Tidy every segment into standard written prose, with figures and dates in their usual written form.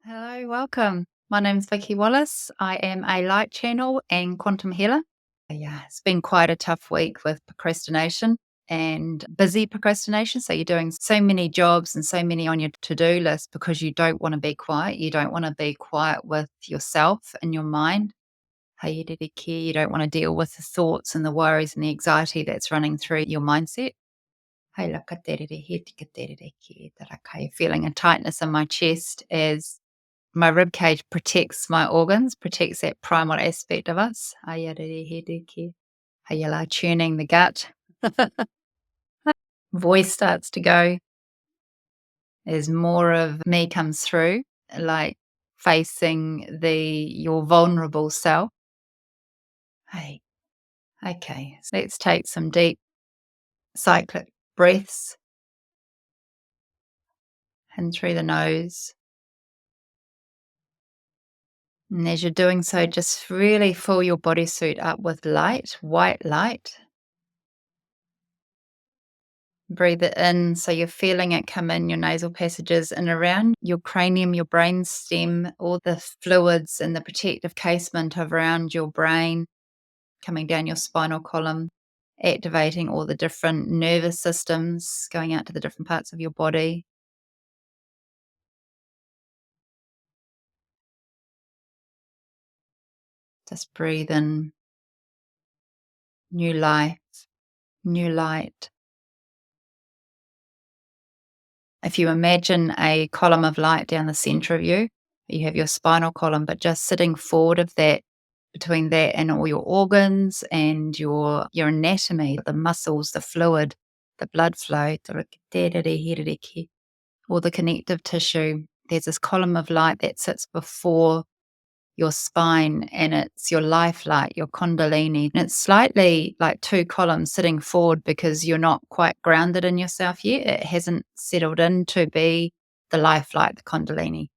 Hello, welcome. My name's Vicki Wallace. I am a light channel and quantum healer. Yeah, it's been quite a tough week with procrastination and busy procrastination. So you're doing so many jobs and so many on your to-do list because you don't want to be quiet. You don't want to be quiet with yourself and your mind. Hey, you did care. You don't want to deal with the thoughts and the worries and the anxiety that's running through your mindset. Hey, look at that. Feeling a tightness in my chest as my rib cage protects my organs, protects that primal aspect of us. Ayarere Ayala tuning the gut. Voice starts to go as more of me comes through, like facing your vulnerable self. Hey, okay. So let's take some deep cyclic breaths in through the nose. And as you're doing so, just really fill your bodysuit up with light, white light. Breathe it in so you're feeling it come in your nasal passages and around your cranium, your brain stem, all the fluids and the protective casement around your brain coming down your spinal column, activating all the different nervous systems, going out to the different parts of your body. Just breathe in new life, new light. If you imagine a column of light down the center of you, you have your spinal column, but just sitting forward of that, between that and all your organs and your anatomy, the muscles, the fluid, the blood flow, all the connective tissue, there's this column of light that sits before your spine and it's your life light, your kundalini. And it's slightly like two columns sitting forward because you're not quite grounded in yourself yet. It hasn't settled in to be the life light, the kundalini,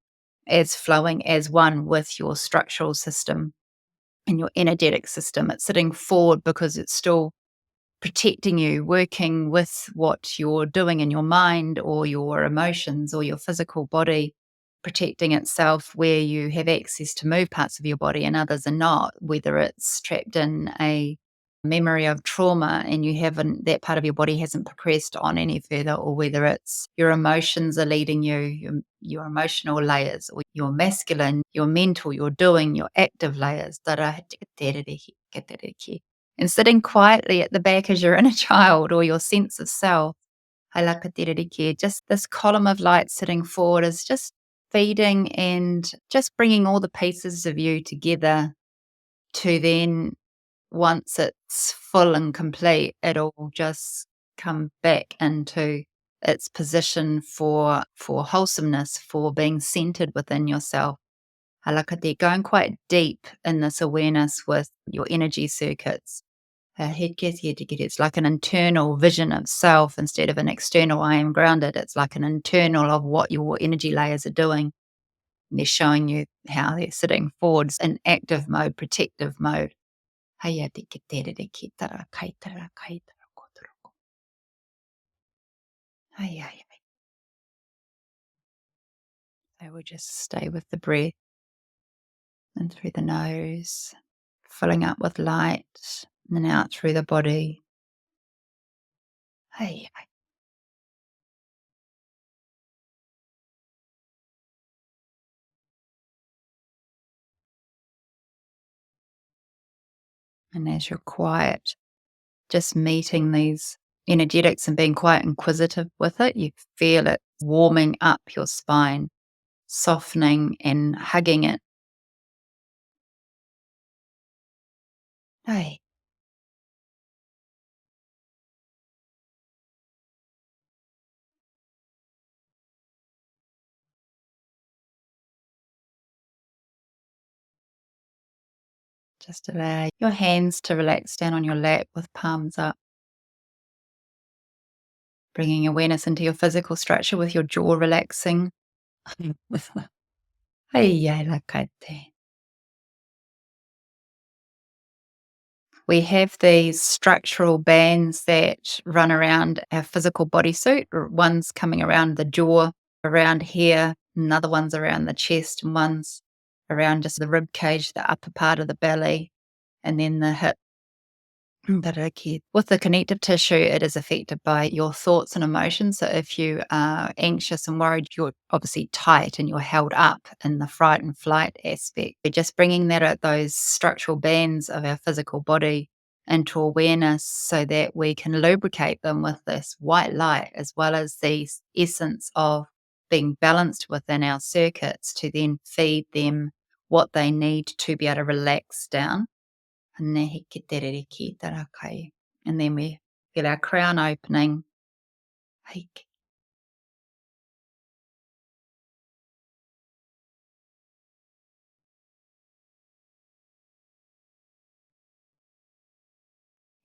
as flowing as one with your structural system and your energetic system. It's sitting forward because it's still protecting you, working with what you're doing in your mind or your emotions or your physical body, protecting itself where you have access to move parts of your body and others are not, whether it's trapped in a memory of trauma and you haven't, that part of your body hasn't progressed on any further, or whether it's your emotions are leading you, your emotional layers, or your masculine, your mental, your doing, your active layers that are and sitting quietly at the back as your inner child or your sense of self. Just this column of light sitting forward is just feeding and just bringing all the pieces of you together to then, once it's full and complete, it'll just come back into its position for wholesomeness, for being centered within yourself. Halakati, going quite deep in this awareness with your energy circuits. It's like an internal vision of self instead of an external I am grounded. It's like an internal of what your energy layers are doing. And they're showing you how they're sitting forwards in active mode, protective mode. So we'll just stay with the breath in through the nose, filling up with light, and then out through the body. Hey, and as you're quiet, just meeting these energetics and being quite inquisitive with it, you feel it warming up your spine, softening and hugging it. Hey, just allow your hands to relax down on your lap with palms up, bringing awareness into your physical structure with your jaw relaxing. Hey, yeah, like I did. We have these structural bands that run around our physical bodysuit, or one's coming around the jaw, around here, Another one's around the chest, and one's around just the rib cage, the upper part of the belly, and then the hip. Taraki. With the connective tissue, it is affected by your thoughts and emotions. So if you are anxious and worried, you're obviously tight and you're held up in the fright and flight aspect. We're just bringing that at those structural bands of our physical body into awareness so that we can lubricate them with this white light as well as the essence of being balanced within our circuits to then feed them what they need to be able to relax down. Hanehikiterikitarakai. And then we feel our crown opening. Hik-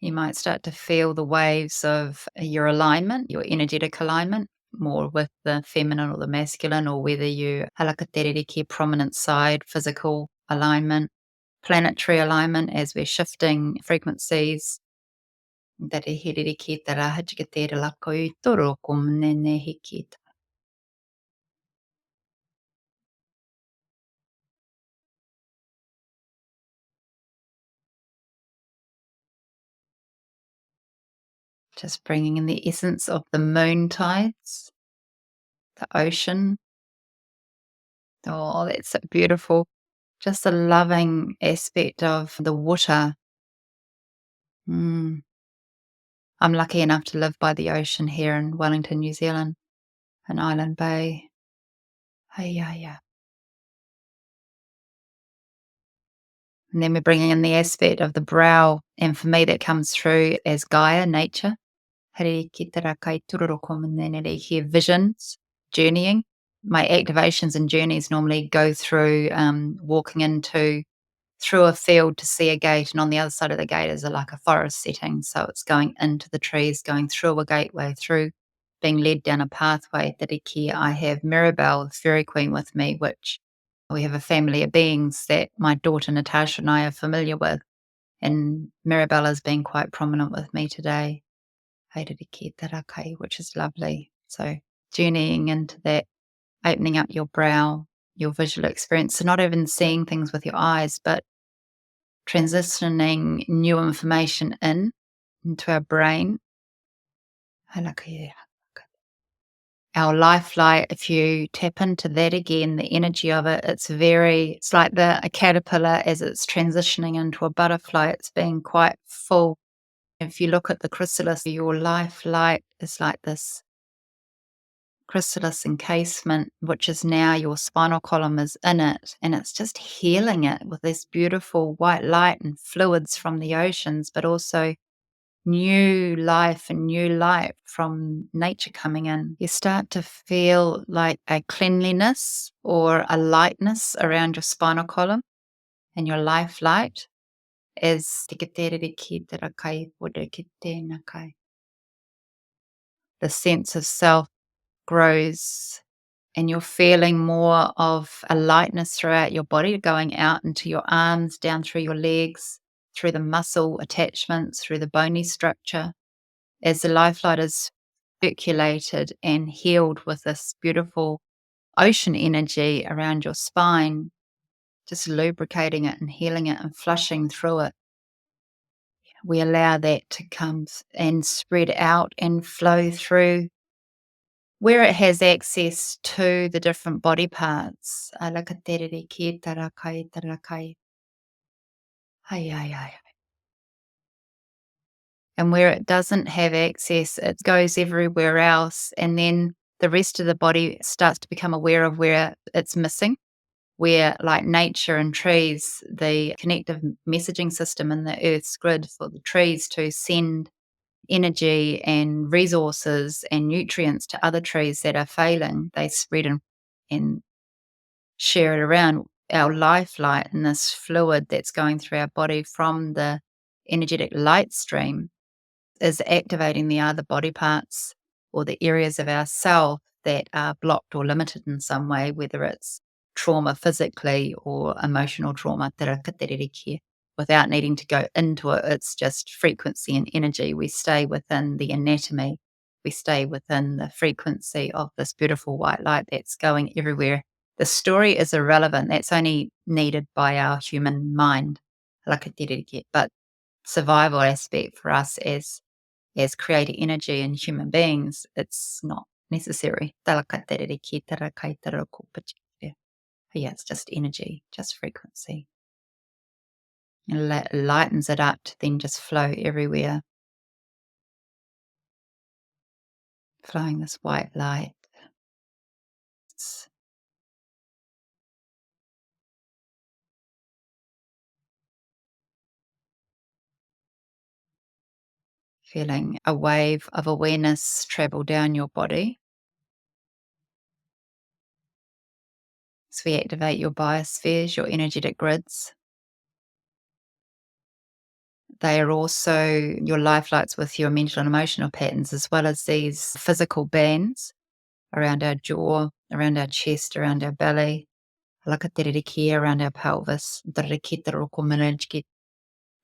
You might start to feel the waves of your alignment, your energetic alignment, more with the feminine or the masculine, or whether you halakateriki prominent side, physical alignment, planetary alignment as we're shifting frequencies. Darihirikitarahatikiteralakoitoroko. Just bringing in the essence of the moon tides, the ocean. Oh, that's so beautiful. Just the loving aspect of the water. Mm. I'm lucky enough to live by the ocean here in Wellington, New Zealand, an island bay. Hey, yeah, yeah. And then we're bringing in the aspect of the brow. And for me, that comes through as Gaia, nature. Here visions, journeying. My activations and journeys normally go through walking into through a field to see a gate, and on the other side of the gate is like a forest setting. So it's going into the trees, going through a gateway, through being led down a pathway. Tariki, I have Mirabelle, the fairy queen, with me, which we have a family of beings that my daughter Natasha and I are familiar with. And Mirabelle has been quite prominent with me today. Haeriki Tarakai, which is lovely. So journeying into that, opening up your brow, your visual experience. So not even seeing things with your eyes, but transitioning new information into our brain. Our life light, if you tap into that again, the energy of it, it's like a caterpillar as it's transitioning into a butterfly, it's being quite full. If you look at the chrysalis, your life light is like this chrysalis encasement, which is now your spinal column is in it, and it's just healing it with this beautiful white light and fluids from the oceans, but also new life and new light from nature coming in. You start to feel like a cleanliness or a lightness around your spinal column and your life light is the sense of self grows and you're feeling more of a lightness throughout your body, going out into your arms, down through your legs, through the muscle attachments, through the bony structure, as the life light is circulated and healed with this beautiful ocean energy around your spine, just lubricating it and healing it and flushing through it. We allow that to come and spread out and flow through where it has access to the different body parts. And where it doesn't have access, it goes everywhere else. And then the rest of the body starts to become aware of where it's missing, where, like nature and trees, the connective messaging system in the Earth's grid for the trees to send energy and resources and nutrients to other trees that are failing, they spread and share it around. Our life light and this fluid that's going through our body from the energetic light stream is activating the other body parts or the areas of ourself that are blocked or limited in some way, whether it's trauma physically or emotional trauma, without needing to go into it. It's just frequency and energy. We stay within the anatomy we stay within the frequency of this beautiful white light that's going everywhere. The story is irrelevant. That's only needed by our human mind. But survival aspect for us as creating energy and human beings, it's not necessary. Yeah, it's just energy, just frequency. And lightens it up to then just flow everywhere, flowing this white light. It's feeling a wave of awareness travel down your body. So we activate your biospheres, your energetic grids. They are also your life lights with your mental and emotional patterns, as well as these physical bands around our jaw, around our chest, around our belly, around our pelvis.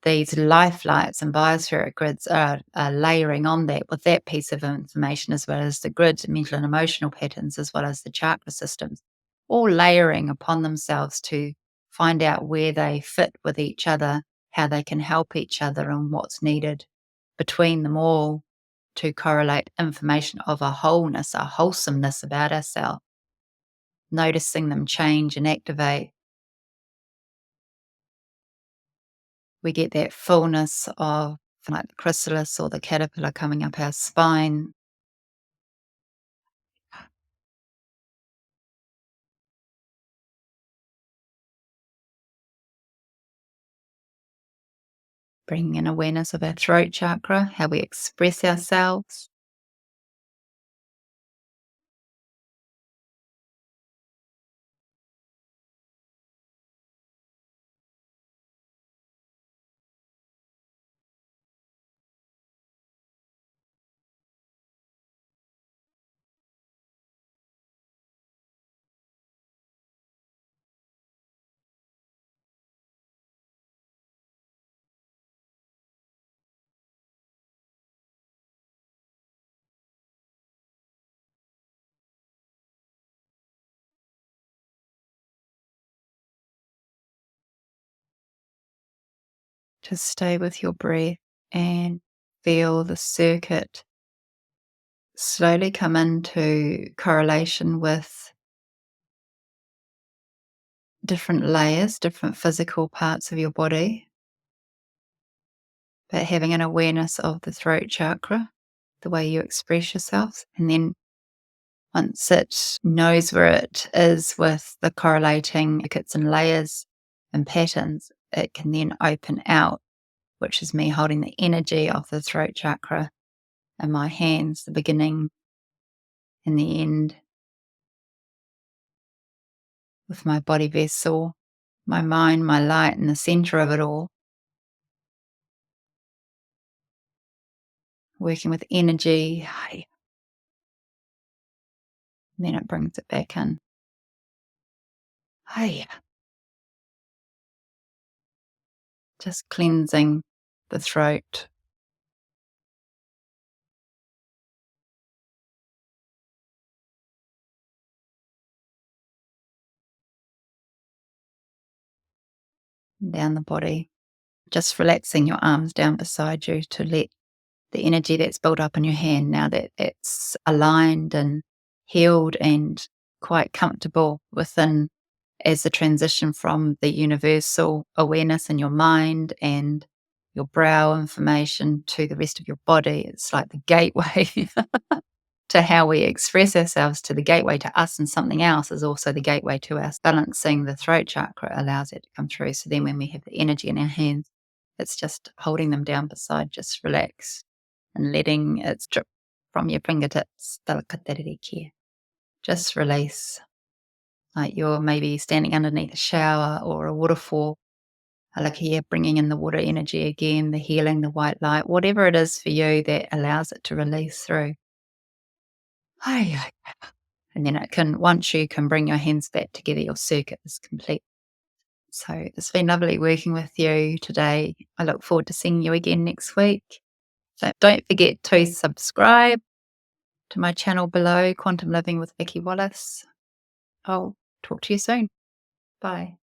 These life lights and biospheric grids are layering on that with that piece of information, as well as the grid, mental and emotional patterns, as well as the chakra systems, all layering upon themselves to find out where they fit with each other, how they can help each other, and what's needed between them all to correlate information of a wholeness, a wholesomeness about ourselves, noticing them change and activate. We get that fullness of like the chrysalis or the caterpillar coming up our spine, bringing in awareness of our throat chakra, how we express ourselves. Just stay with your breath and feel the circuit slowly come into correlation with different layers, different physical parts of your body, but having an awareness of the throat chakra, the way you express yourself. And then once it knows where it is with the correlating circuits and layers and patterns, it can then open out, which is me holding the energy of the throat chakra in my hands, the beginning and the end, with my body vessel, my mind, my light, in the center of it all, working with energy. And then it brings it back in. Hey, just cleansing the throat. Down the body, just relaxing your arms down beside you to let the energy that's built up in your hand, now that it's aligned and healed and quite comfortable within, as the transition from the universal awareness in your mind and your brow information to the rest of your body. It's like the gateway to how we express ourselves, to the gateway to us, and something else is also the gateway to us. Balancing the throat chakra allows it to come through. So then when we have the energy in our hands, it's just holding them down beside, just relax and letting it drip from your fingertips. Just release, like you're maybe standing underneath a shower or a waterfall. Like here, bringing in the water energy again, the healing, the white light, whatever it is for you that allows it to release through. Hi. And then it can, once you can bring your hands back together, your circuit is complete. So it's been lovely working with you today. I look forward to seeing you again next week. So don't forget to subscribe to my channel below, Quantum Living with Vicki Wallace. I'll talk to you soon. Bye.